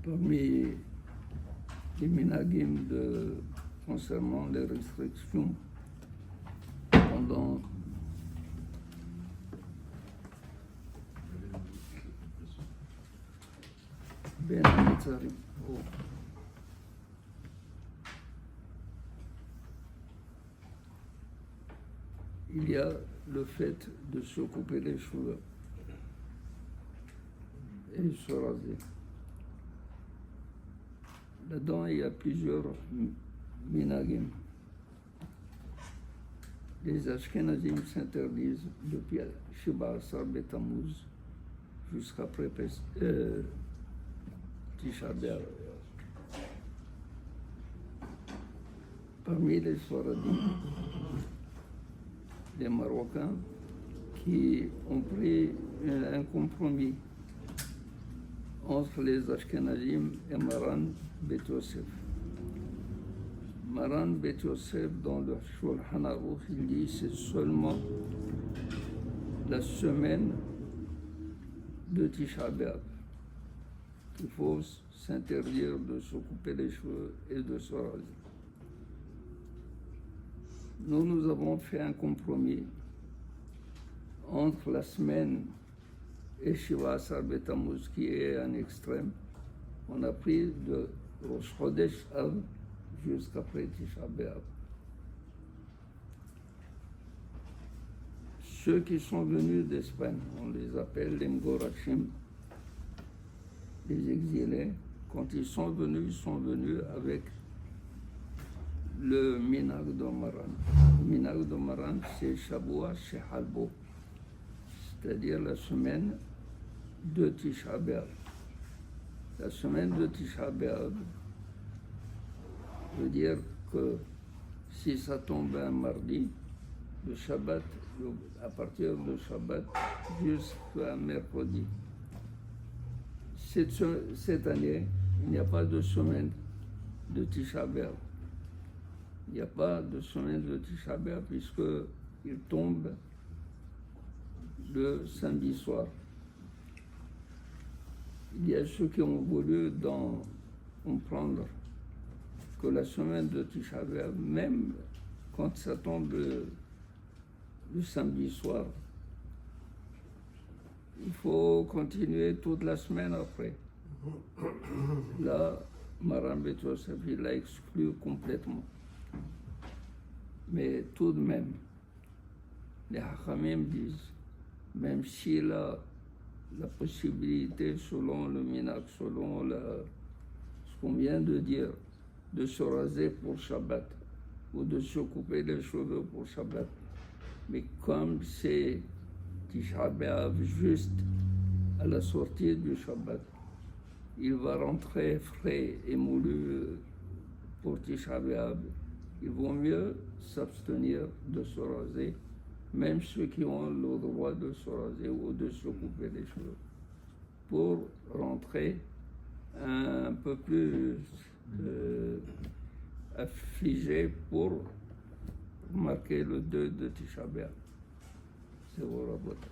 parmi les minagim concernant les restrictions pendant Ben Hametzarim. Il y a le fait de se couper les cheveux et se raser. Là-dedans, il y a plusieurs minagim. Les Ashkenazim s'interdisent depuis Shiva Asar Betamuz jusqu'après Tisha B'Av. Parmi les Sfaradim, les Marocains qui ont pris un compromis entre les Ashkenazim et Maran Bet Yosef. Maran Bet Yosef, dans le Shulchan Aruch, il dit c'est seulement la semaine de Tisha B'Av qu'il faut s'interdire de se couper les cheveux et de se raser. Nous avons fait un compromis entre la semaine et Shiva Asar Betamuz, qui est un extrême. On a pris de Rosh Chodesh Av jusqu'après Tisha B'Av. Ceux qui sont venus d'Espagne, on les appelle les Mgorachim, les exilés. Quand ils sont venus avec le Minag de Maran. Le Minag de Maran, c'est Shabua Shehalbo, c'est-à-dire la semaine de Tisha B'Av. La semaine de Tisha B'Av veut dire que si ça tombe un mardi, le Shabbat, à partir de Shabbat jusqu'à mercredi. Cette année, il n'y a pas de semaine de Tisha B'Av. Il n'y a pas de semaine de Tisha B'Av puisqu'il tombe le samedi soir. Il y a ceux qui ont voulu comprendre que la semaine de Tisha B'Av, même quand ça tombe le samedi soir, il faut continuer toute la semaine après. Là, Maran Bet Yosef, il l'a exclu complètement. Mais tout de même, les Hachamim disent, même s'il a la possibilité, selon le Minag, selon ce qu'on vient de dire, de se raser pour Shabbat ou de se couper les cheveux pour Shabbat, mais comme c'est Tisha B'Av juste à la sortie du Shabbat, il va rentrer frais et moulu pour Tisha B'Av. Il vaut mieux s'abstenir de se raser, même ceux qui ont le droit de se raser ou de se couper les cheveux, pour rentrer un peu plus affligé pour marquer le deuil de Tisha B'Av. C'est votre